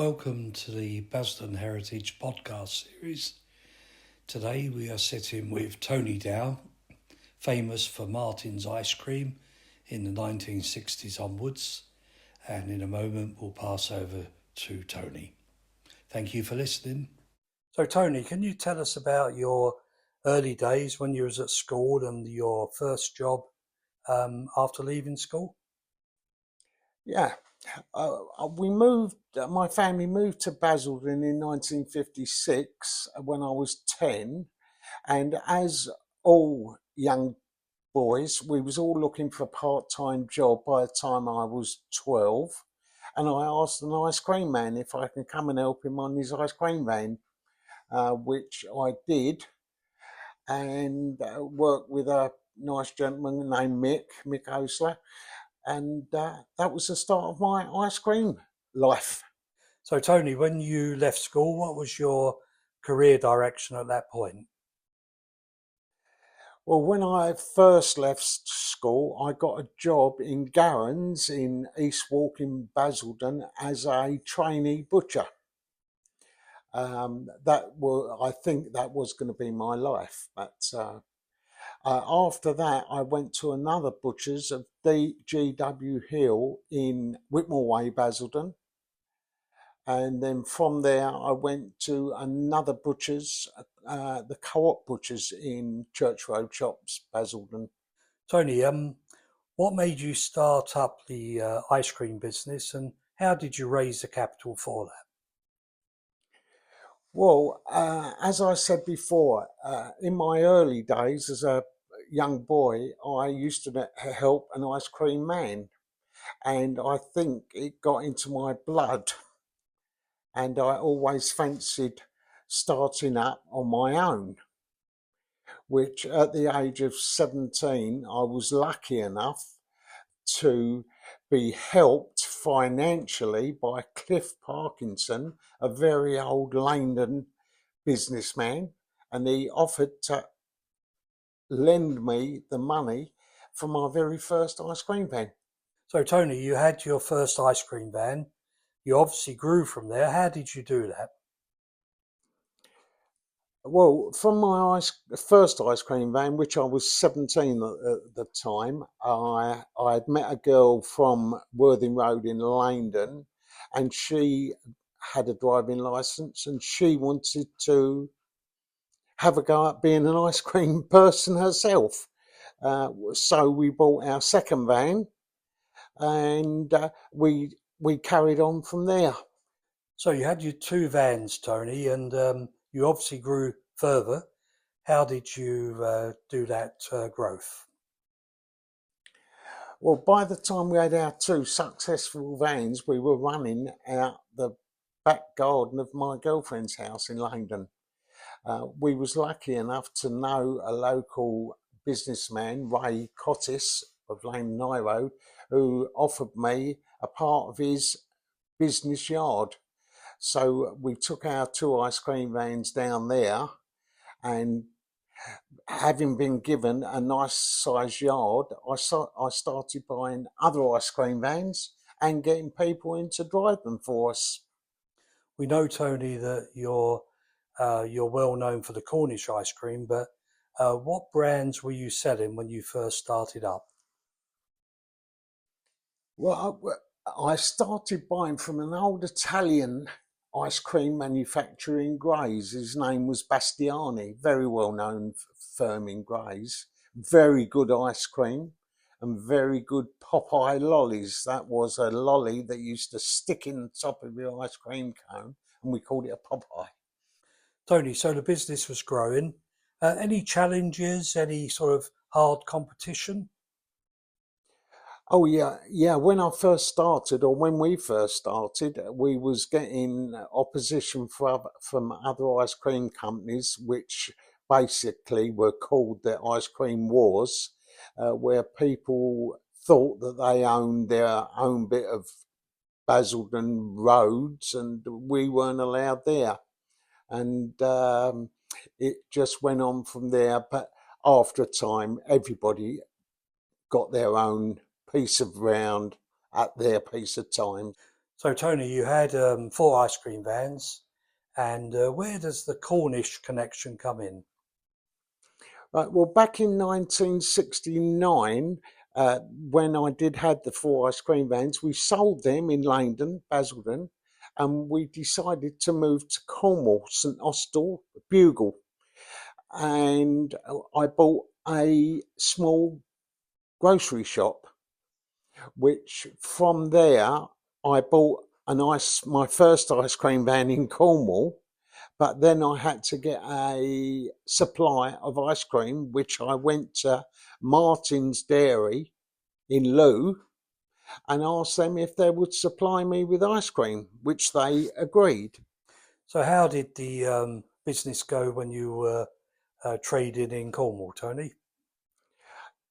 Welcome to the Basildon Heritage podcast series. Today we are sitting with Tony Dow, famous for Martin's ice cream in the 1960s onwards, and in a moment we'll pass over to Tony. Thank you for listening. So Tony, can you tell us about your early days when you was at school and your first job after leaving school? Yeah, my family moved to Basildon in 1956 when I was 10. And as all young boys, we was all looking for a part-time job by the time I was 12. And I asked an ice cream man if I can come and help him on his ice cream van, which I did, and worked with a nice gentleman named Mick Osler. And that was the start of my ice cream life. So Tony, when you left school, what was your career direction at that point? Well, when I first left school, I got a job in Garrans in East Walk in Basildon as a trainee butcher. I think that was going to be my life. But after that, I went to another butcher's of DGW Hill in Whitmore Way, Basildon. And then from there, I went to another butcher's, the Co-op Butchers in Church Road Shops, Basildon. Tony, what made you start up the ice cream business, and how did you raise the capital for that? Well, as I said before, in my early days as a young boy, I used to help an ice cream man, and I think it got into my blood, and I always fancied starting up on my own, which at the age of 17, I was lucky enough to be helped financially by Cliff Parkinson, a very old London businessman, and he offered to lend me the money for my very first ice cream van. So Tony, you had your first ice cream van. You obviously grew from there. How did you do that? Well, from my first ice cream van, which I was 17 at the time, I had met a girl from Worthing Road in London, and she had a driving licence, and she wanted to have a go at being an ice cream person herself. So we bought our second van, and we carried on from there. So you had your two vans, Tony, and you obviously grew further. How did you do that growth? Well, by the time we had our two successful vans, we were running out the back garden of my girlfriend's house in London. We was lucky enough to know a local businessman, Ray Cottis of Lane High Road, who offered me a part of his business yard. So we took our two ice cream vans down there, and having been given a nice sized yard, I started buying other ice cream vans and getting people in to drive them for us. We know, Tony, that you're well known for the Cornish ice cream, but what brands were you selling when you first started up? Well, I started buying from an old Italian ice cream manufacturer in Grays. His name was Bastiani, very well known firm in Grays. Very good ice cream and very good Popeye lollies. That was a lolly that used to stick in the top of your ice cream cone, and we called it a Popeye. Tony, so the business was growing. Any challenges, any sort of hard competition? Oh yeah. When I first started, or when we first started, we was getting opposition from other ice cream companies, which basically were called the ice cream wars, where people thought that they owned their own bit of Basildon roads, and we weren't allowed there. And it just went on from there. But after a time, everybody got their own piece of ground at their piece of time. So, Tony, you had 4 ice cream vans, and where does the Cornish connection come in? Right, well, back in 1969, when I did had the 4 ice cream vans, we sold them in Langdon, Basildon, and we decided to move to Cornwall, St Austell, Bugle, and I bought a small grocery shop, which from there I bought my first ice cream van in Cornwall. But then I had to get a supply of ice cream, which I went to Martin's Dairy in Loo and asked them if they would supply me with ice cream, which they agreed. So, how did the business go when you were trading in Cornwall, Tony?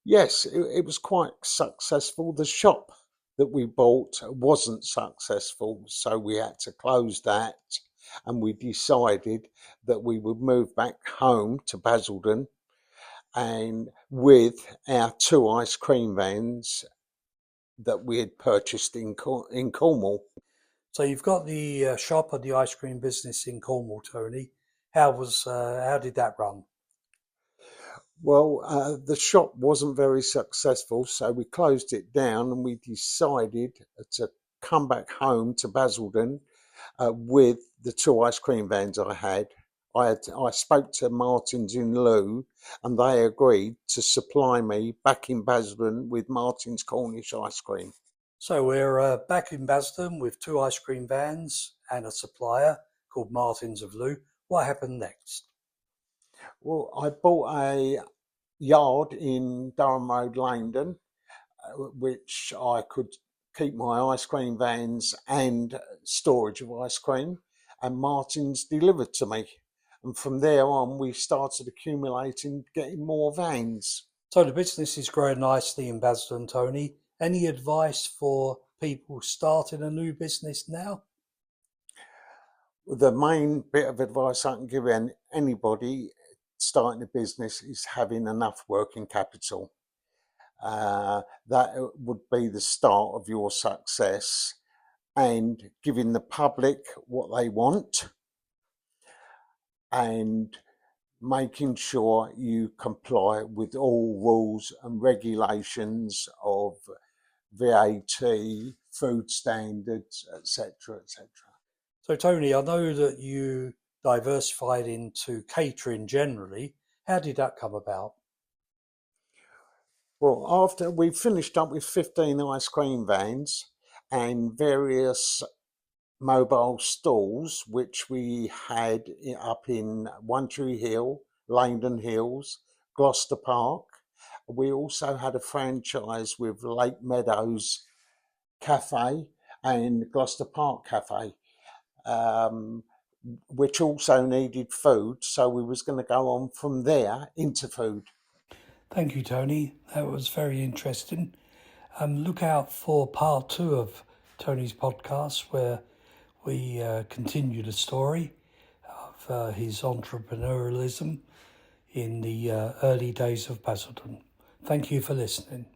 Yes, it was quite successful. The shop that we bought wasn't successful, so we had to close that. And we decided that we would move back home to Basildon and with our 2 ice cream vans that we had purchased in Cornwall. So, you've got the shop and the ice cream business in Cornwall, Tony. How did that run? Well, the shop wasn't very successful, so we closed it down and we decided to come back home to Basildon with the 2 ice cream vans I had. I spoke to Martin's in Loo and they agreed to supply me back in Basildon with Martin's Cornish ice cream. So, we're back in Basildon with 2 ice cream vans and a supplier called Martins of Lou. What happened next? Well, I bought a yard in Durham Road, Langdon, which I could keep my ice cream vans and storage of ice cream, and Martin's delivered to me. And from there on, we started accumulating, getting more vans. So, the business is growing nicely in Basildon, Tony. Any advice for people starting a new business now? The main bit of advice I can give anybody starting a business is having enough working capital. That would be the start of your success, and giving the public what they want and making sure you comply with all rules and regulations of VAT, food standards, etc., etc. So, Tony, I know that you diversified into catering generally. How did that come about? Well, after we finished up with 15 ice cream vans and various mobile stalls, which we had up in One Tree Hill, Langdon Hills, Gloucester Park. We also had a franchise with Lake Meadows Cafe and Gloucester Park Cafe, um, which also needed food. So we was going to go on from there into food. Thank you, Tony. That was very interesting. Look out for part 2 of Tony's podcast, where we continue the story of his entrepreneurialism in the early days of Basildon. Thank you for listening.